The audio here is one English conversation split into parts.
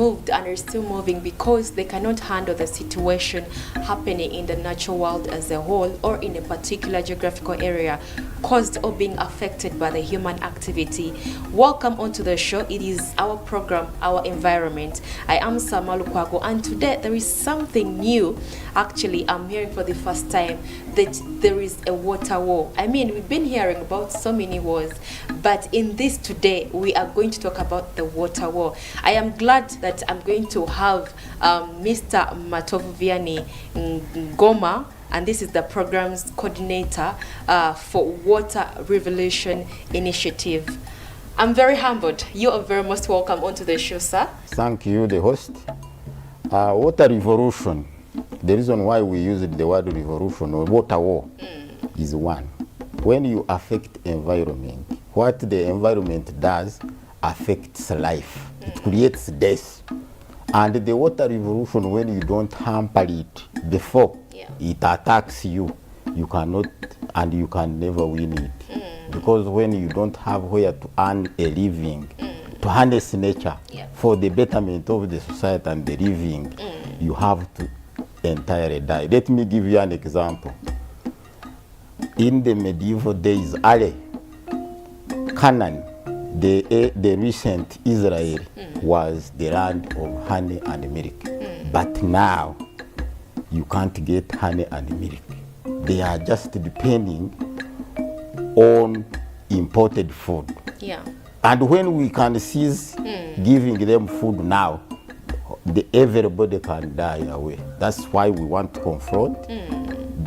moved and are still moving because they cannot handle the situation happening in the natural world as a whole or in a particular geographical area caused or being affected by the human activity. Welcome onto the show. It is our program, Our Environment. I am Samalu Kwago, and today there is something new. Actually, I'm hearing for the first time that there is a water war. I mean, we've been hearing about so many wars, but in this today, we are going to talk about the water war. I am glad that I'm going to have Mr. Matovu Vianney Ngoma, and this is the program's coordinator for Water Revolution Initiative. I'm very humbled. You are very most welcome onto the show, sir. Thank you, the host. Water revolution, the reason why we use the word revolution or water war is one. When you affect environment, what the environment does affects life. It creates death. And the water revolution, when you don't hamper it before it attacks you, you cannot and you can never win it. Because when you don't have where to earn a living, to harness nature for the betterment of the society and the living, you have to entirely die. Let me give you an example. In the medieval days, Canaan, the recent Israel, was the land of honey and milk. But now, you can't get honey and milk. They are just depending on imported food. And when we can cease giving them food now, everybody can die away. That's why we want to confront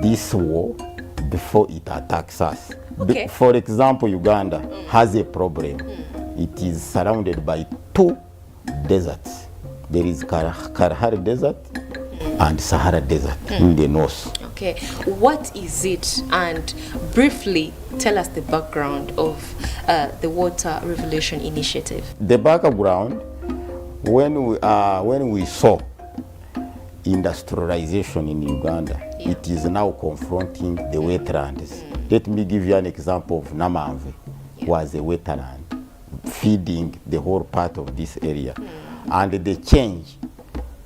this war before it attacks us. Okay. For example, Uganda has a problem. It is surrounded by two deserts. There is Kalahari Desert and Sahara Desert in the north. Okay, what is it? And briefly tell us the background of the Water Revolution Initiative. The background, when we saw industrialization in Uganda, it is now confronting the wetlands. Let me give you an example of Namamve, was a wetland feeding the whole part of this area. And the change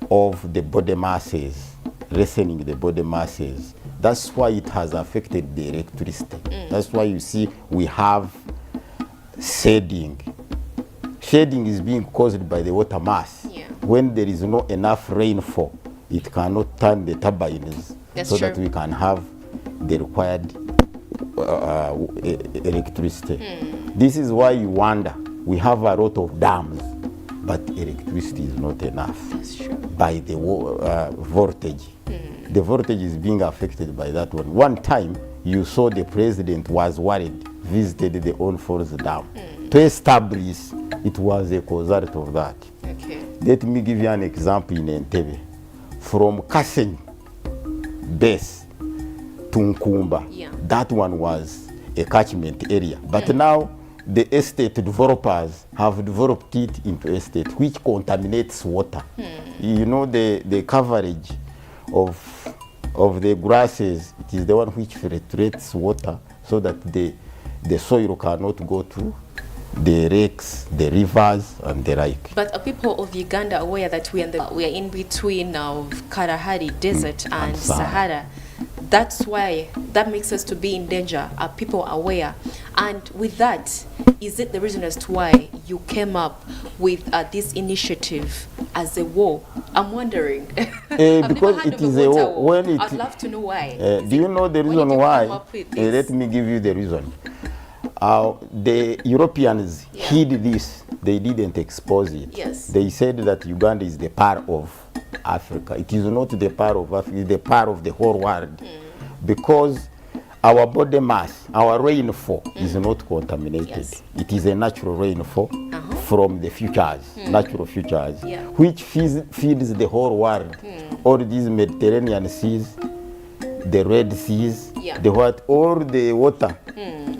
of the body masses, lessening the body masses, that's why it has affected the electricity. That's why you see we have shading. Shading is being caused by the water mass. When there is not enough rainfall, it cannot turn the turbines that we can have the required electricity. This is why you wonder, we have a lot of dams, but electricity is not enough by the voltage. The voltage is being affected by that one. One time, you saw the president was worried, visited the Old Falls Dam. To establish, it was a result of that. Let me give you an example in Entebbe. From Kasenyi base to Nkumba, that one was a catchment area. But now, the estate developers have developed it into estate, which contaminates water. You know, the coverage of the grasses, it is the one which filtrates water so that the soil cannot go to the lakes, the rivers, and the like. But are people of Uganda aware that we are in between of Kalahari Desert and Sahara? That's why that makes us to be in danger. Are people aware? And with that, is it the reason as to why you came up with this initiative as a war? I'm wondering. Because it is a war. I'd love to know why. Do you know the reason why? Let me give you the reason. The Europeans hid this. They didn't expose it. They said that Uganda is the part of Africa. It is not the part of Africa, it's the part of the whole world. Because our body mass, our rainfall is not contaminated. It is a natural rainfall from the futures, natural futures, which feeds the whole world. All these Mediterranean seas, the Red Seas, all the water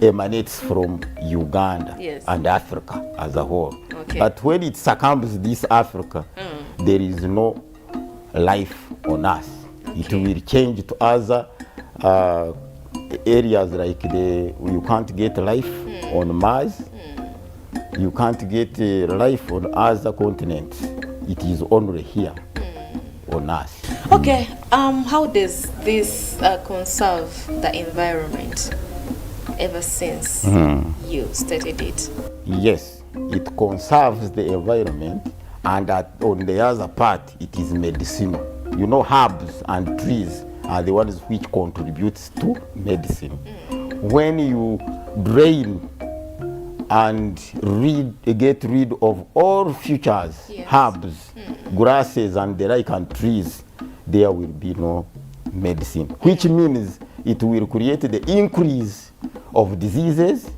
emanates from Uganda and Africa as a whole. But when it circumvents this Africa, there is no life on us. It will change to other areas like you can't get life on Mars, you can't get life on other continents. it is only here on us. Okay, how does this conserve the environment ever since you started it? Yes, it conserves the environment, and on the other part, it is medicinal. You know, herbs and trees are the ones which contribute to medicine. When you drain and get rid of all futures, Yes. herbs, grasses, and the like, and trees, there will be no medicine, which means it will create the increase of diseases,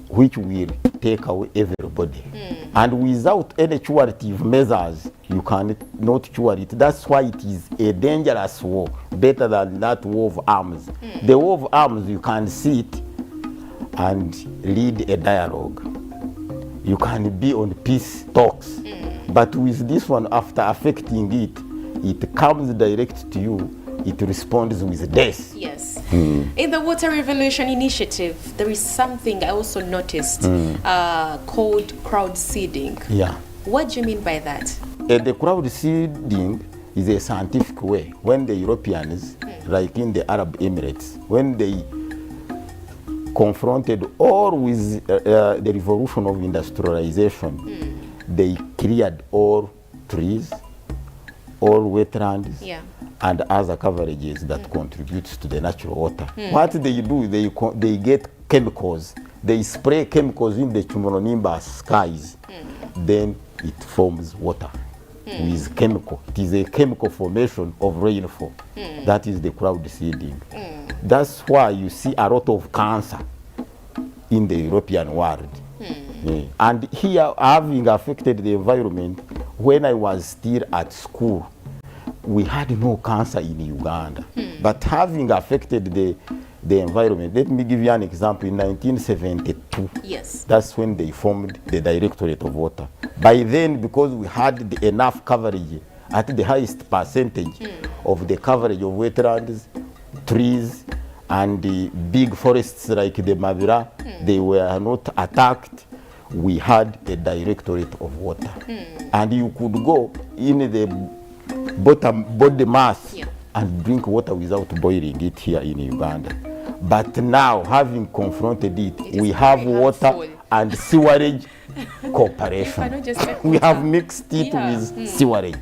which will take away everybody. And without any curative measures, you cannot cure it. That's why it is a dangerous war, better than that war of arms. The war of arms, you can sit and lead a dialogue. You can be on peace talks. But with this one, after affecting it, it comes direct to you. It responds with death. Yes. In the Water Revolution Initiative, there is something I also noticed called crowd seeding. Yeah. What do you mean by that? The crowd seeding is a scientific way. When the Europeans, like in the Arab Emirates, when they confronted or with the revolution of industrialization, they cleared all trees, all wetlands, Yeah. and other coverages that contributes to the natural water. What they do, they get chemicals. They spray chemicals in the cumulonimbus skies. Then it forms water with chemical. It is a chemical formation of rainfall. That is the crowd seeding. That's why you see a lot of cancer in the European world. And here, having affected the environment, when I was still at school, we had no cancer in Uganda. But having affected the environment, let me give you an example. In 1972, Yes. that's when they formed the Directorate of Water. By then, because we had enough coverage at the highest percentage of the coverage of wetlands, trees, and the big forests like the Mavira, they were not attacked. We had a Directorate of Water. And you could go in the body mass Yeah. and drink water without boiling it here in Uganda. But now, having confronted it, It is we have very water harmful. and sewerage You cooperation. cannot just make We water. have mixed it Yeah. with sewerage.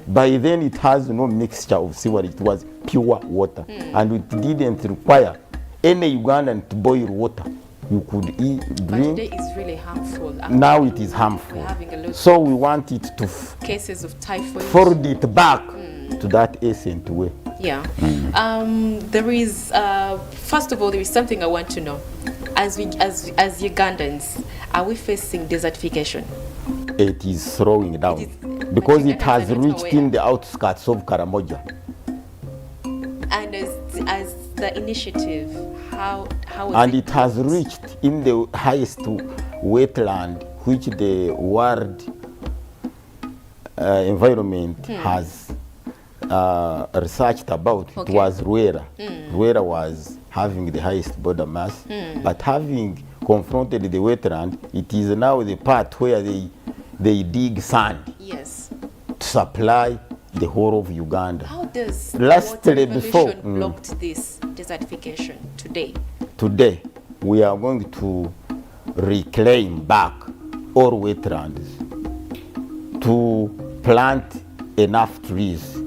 By then, it has no mixture of sewerage. It was pure water. And it didn't require any Ugandan to boil water. You could eat, But drink. today it's really harmful. Now it is harmful. We're having a lot So we want it to cases of typhoid. forward it back to that ancient way. Yeah. There is, first of all, there is something I want to know. As Ugandans, are we facing desertification? It is slowing down It is- because but it has Ugandans are not reached aware. in the outskirts of Karamoja. And as the initiative, how is And it has reached in the highest wetland which the world environment has researched about. Okay. It was Ruera. Ruera was having the highest border mass, but having confronted the wetland, it is now the part where they dig sand Yes. to supply the whole of Uganda. How does Lastly, water before- revolution blocked this desertification today? Today, we are going to reclaim back all wetlands, to plant enough trees,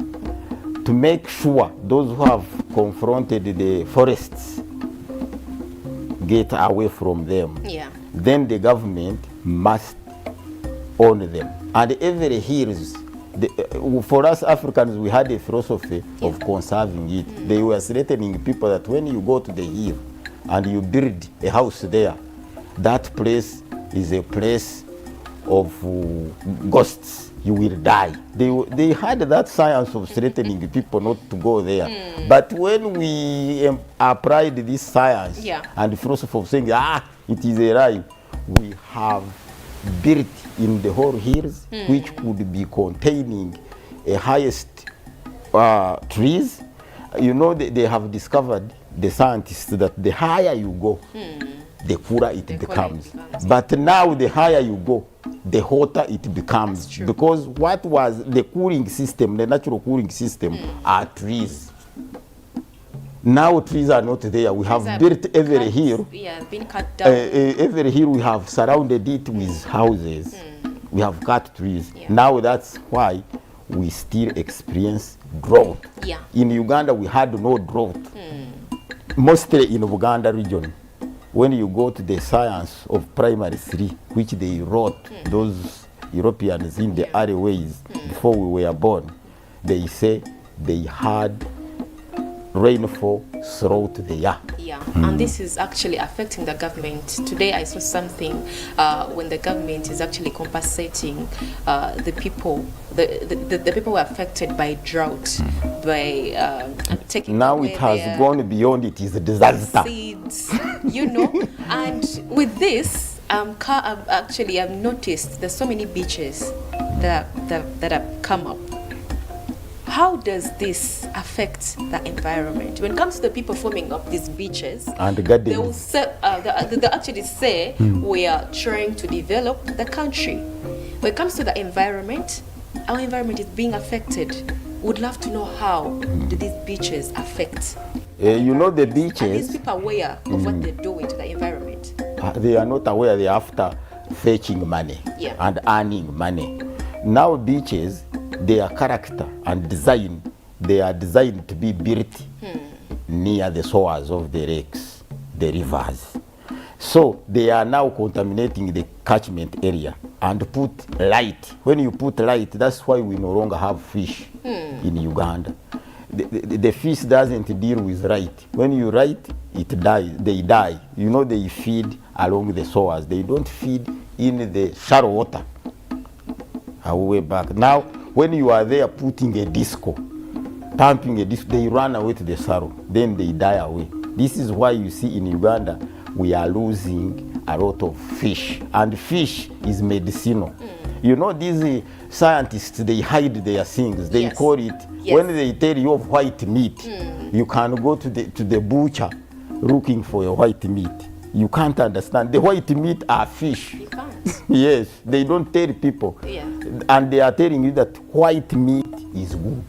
to make sure those who have confronted the forests get away from them. Yeah. Then the government must own them. And every hills, for us Africans, we had a philosophy of conserving it. They were threatening people that when you go to the hill and you build a house there, that place is a place of ghosts. You will die. They had that science of threatening people not to go there. But when we applied this science Yeah. and the philosophy of saying, it is a lie, we have built in the whole hills, which could be containing a highest trees. You know, they have discovered, the scientists, that the higher you go, the cooler it The cooler it becomes. becomes. But now the higher you go, the hotter it becomes. That's true. Because what was the cooling system, the natural cooling system, are trees. Now trees are not there. We have Trees are built every cut- hill. Yeah, been cut down. Every hill we have surrounded it with houses. We have cut trees. Yeah. Now that's why we still experience drought. Yeah. In Uganda we had no drought. Mostly in Uganda region. When you go to the science of primary 3, which they wrote, those Europeans in the early ways before we were born, they say they had rainfall throughout the year. Yeah, and this is actually affecting the government. Today I saw something when the government is actually compensating the people, the people who are affected by drought, by taking Now away it has their gone beyond, it is a disaster. seeds, you know. And with this, I've noticed there's so many beaches that have come up. How does this affect the environment? When it comes to the people forming up these beaches, And they will gardens. say, they actually say we are trying to develop the country. When it comes to the environment, our environment is being affected. Would love to know how do these beaches affect? You know the Are these beaches, people aware of what they're doing to the environment? they are not aware, they are after fetching money Yeah. and earning money. Now beaches, their character and design, they are designed to be built near the shores of the lakes, the rivers. So they are now contaminating the catchment area and put light. When you put light, that's why we no longer have fish in Uganda. The fish doesn't deal with light. When you light, it dies. They die. You know, they feed along the shores. They don't feed in the shallow water. Way back. Now, when you are there putting a disco, pumping a disco, they run away to the sorrow. Then they die away. This is why you see in Uganda, we are losing a lot of fish. And fish is medicinal. You know, these scientists, they hide their things. They Yes. call it, Yes. when they tell you of white meat, you can go to the butcher looking for a white meat. You can't understand. The white meat are fish. You can't. Yes, they don't tell people. Yeah. And they are telling you that white meat is good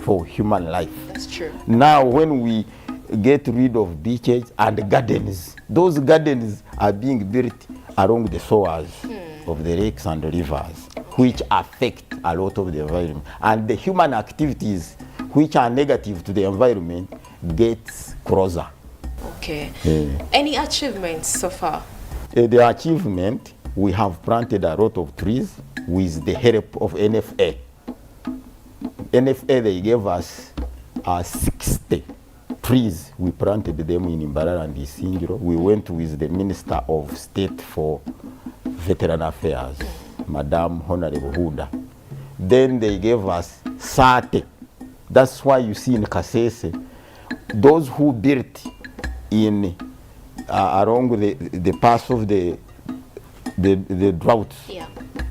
for human life. That's true. Now, when we get rid of beaches and gardens, those gardens are being built along the shores of the lakes and the rivers, which affect a lot of the environment. And the human activities which are negative to the environment gets closer. Okay. Yeah. Any achievements so far? The achievement, we have planted a lot of trees with the help of NFA. NFA, they gave us 60 trees. We planted them in Mbarara and Isingiro. We went with the Minister of State for Veteran Affairs, Madam Honorable Huda. Then they gave us 30. That's why you see in Kasese, those who built in along the path of the drought, Yeah.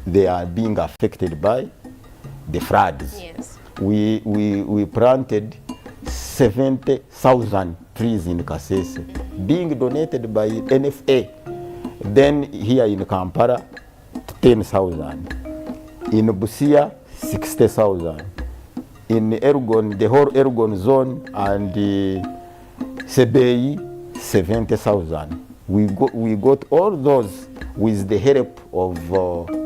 they are being affected by the floods. Yes. We planted 70,000 trees in Kasese, being donated by NFA. Then here in Kampala, 10,000. In Busia, 60,000. In Elgon, the whole Elgon zone and Sebei, 70,000. We got all those with the help of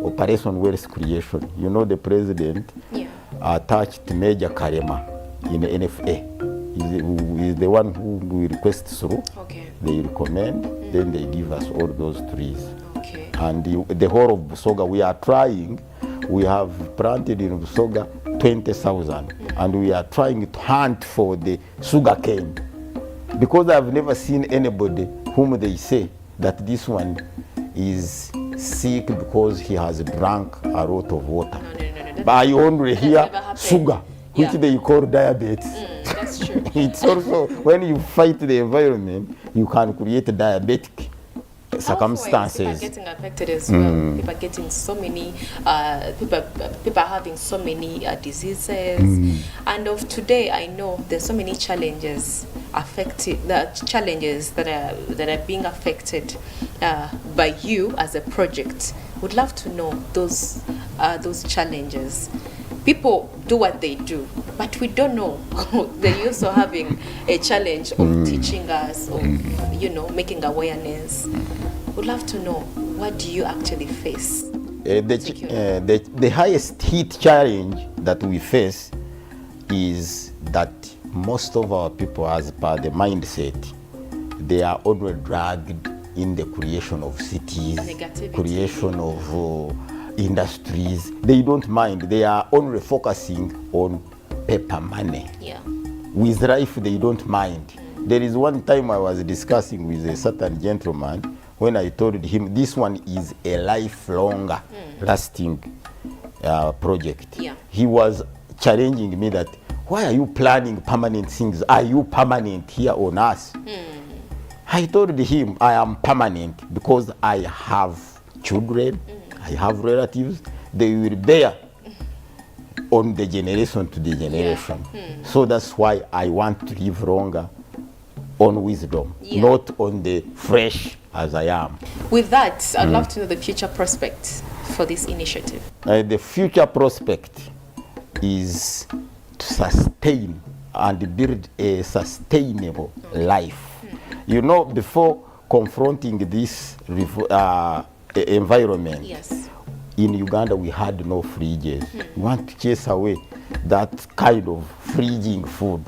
Operation Wealth Creation. You know, the president Yeah. attached Major Karema in the NFA. He's the one who we request through. Okay. They recommend, then they give us all those trees. Okay. And the whole of Busoga, we are trying. We have planted in Busoga 20,000, and we are trying to hunt for the sugar cane, because I've never seen anybody whom they say that this one is sick because he has drank a lot of water. No. But I only hear never happened. sugar, which Yeah. they call diabetes. That's true. It's also, when you fight the environment, you can create diabetic. circumstances. People are getting affected as well. People are getting so many, people are having so many diseases. And of today, I know there's so many challenges that are being affected by you as a project. Would love to know those challenges. People do what they do, but we don't know they're also having a challenge of teaching us, of making awareness. Would love to know, what do you actually face? The highest heat challenge that we face is that most of our people, as per the mindset, they are only dragged in the creation of cities, Negativity. creation of industries. They don't mind. They are only focusing on paper money. Yeah. With life, they don't mind. There is one time I was discussing with a certain gentleman when I told him this one is a lifelong lasting project. Yeah. He was challenging me that, why are you planning permanent things? Are you permanent here on Earth? I told him I am permanent because I have children, I have relatives, they will bear on the generation to the generation. So that's why I want to live longer on wisdom, not on the fresh as I am. With that, I'd love to know the future prospects for this initiative. The future prospect is to sustain and build a sustainable life. You know, before confronting this environment, in Uganda we had no fridges. We want to chase away that kind of fridging food.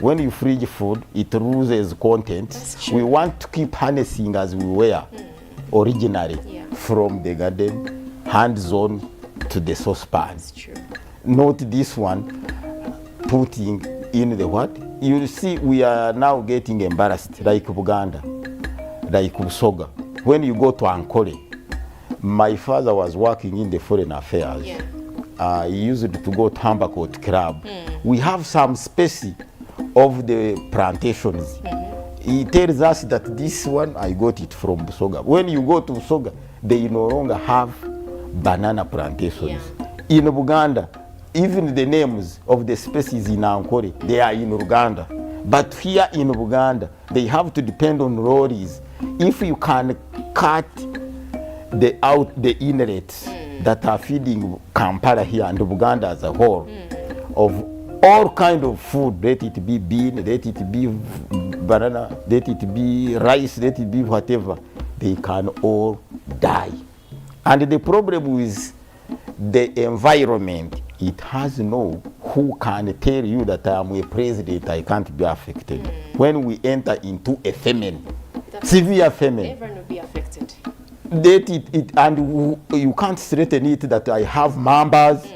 When you fridge food, it loses content. We want to keep harnessing as we were originally, from the garden, hands-on to the saucepan. Not this one putting in the what? You see, we are now getting embarrassed, like Buganda, like Busoga. When you go to Ankole, my father was working in the foreign affairs. He used to go to Hambakot Club. We have some space of the plantations. He tells us that this one, I got it from Busoga. When you go to Busoga, they no longer have banana plantations. In Buganda, even the names of the species in Ankole, they are in Uganda. But here in Uganda, they have to depend on lorries. If you can cut the inlets that are feeding Kampala here and Uganda as a whole, of all kind of food, let it be bean, let it be banana, let it be rice, let it be whatever, they can all die. And the problem is the environment. It has no who can tell you that I am a president, I can't be affected. When we enter into a famine, severe famine, everyone will be affected. And you can't threaten it that I have members,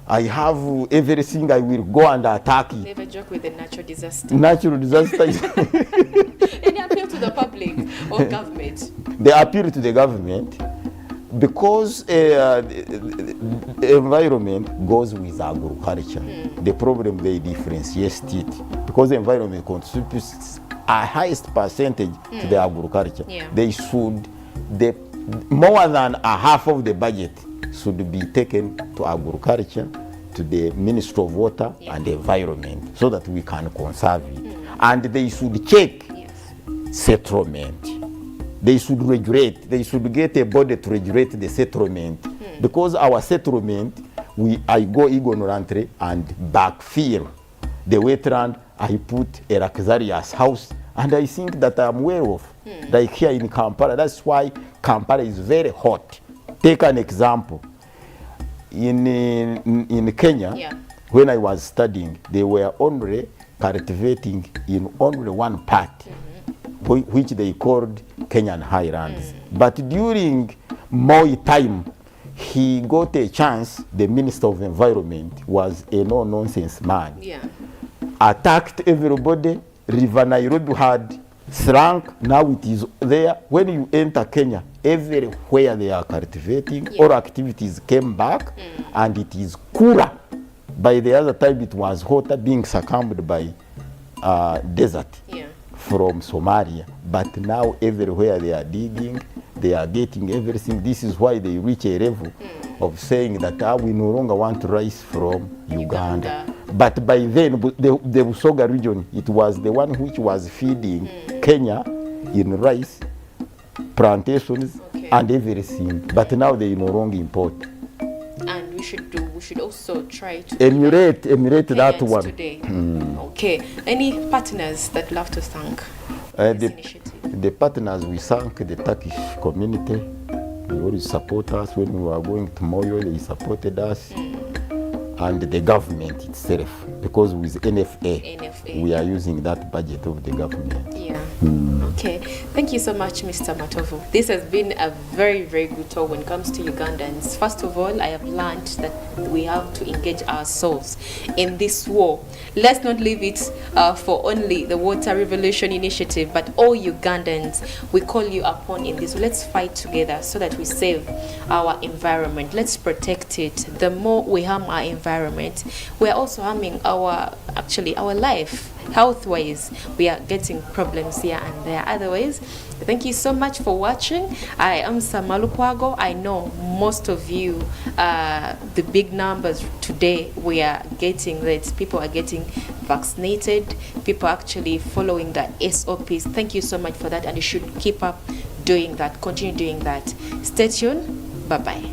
I have everything, I will go and attack it. Never joke with the natural disaster. Natural disaster is Any appeal to the public or government? They appeal to the government because the environment goes with agriculture. The problem, they differentiate it because the environment contributes a highest percentage to the agriculture. They should, more than a half of the budget should be taken to agriculture, to the Ministry of Water and the Environment, so that we can conserve it. And they should check settlement. They should regulate. They should get a body to regulate the settlement. Because our settlement, I go ignorantly and backfill the wetland. I put a luxurious house, and I think that I'm well off. Like here in Kampala, that's why Kampala is very hot. Take an example. In Kenya, when I was studying, they were only cultivating in only one part, which they called Kenyan Highlands. But during Moi time, he got a chance. The Minister of Environment was a no-nonsense man. Attacked everybody. River Nairobi had shrunk. Now it is there. When you enter Kenya, everywhere they are cultivating, all activities came back, and it is cooler. By the other time, it was hotter, being succumbed by desert from Somalia. But now everywhere they are digging, they are getting everything. This is why they reach a level of saying that we no longer want rice from Uganda. But by then, the Busoga region, it was the one which was feeding Kenya in rice, plantations, and everything. But now they no longer import. And we should also try to emulate that Kenyans one. today. Okay. Any partners that love to thank this initiative? The partners, we thank the Turkish community. They always support us when we were going to Moyo. They supported us. And the government itself, because with NFA, we are using that budget of the government. Yeah. Okay. Thank you so much, Mr. Matovu. This has been a very, very good talk when it comes to Ugandans. First of all, I have learned that we have to engage ourselves in this war. Let's not leave it for only the Water Revolution Initiative, but all Ugandans, we call you upon in this. Let's fight together so that we save our environment. Let's protect it. The more we harm our environment, we are also harming our life. Health-wise, we are getting problems here and there. Otherwise, thank you so much for watching. I am Samalukwago. I know most of you, the big numbers today, we are getting that people are getting vaccinated. People are actually following the SOPs. Thank you so much for that, and you should keep up doing that. Continue doing that. Stay tuned. Bye-bye.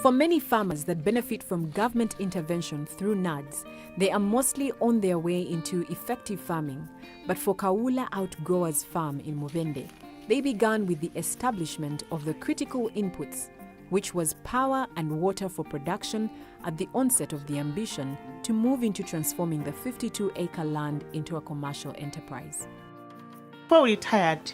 For many farmers that benefit from government intervention through NADS, they are mostly on their way into effective farming. But for Kaula Outgrowers Farm in Mubende, they began with the establishment of the critical inputs, which was power and water for production at the onset of the ambition to move into transforming the 52-acre land into a commercial enterprise. Before we retired,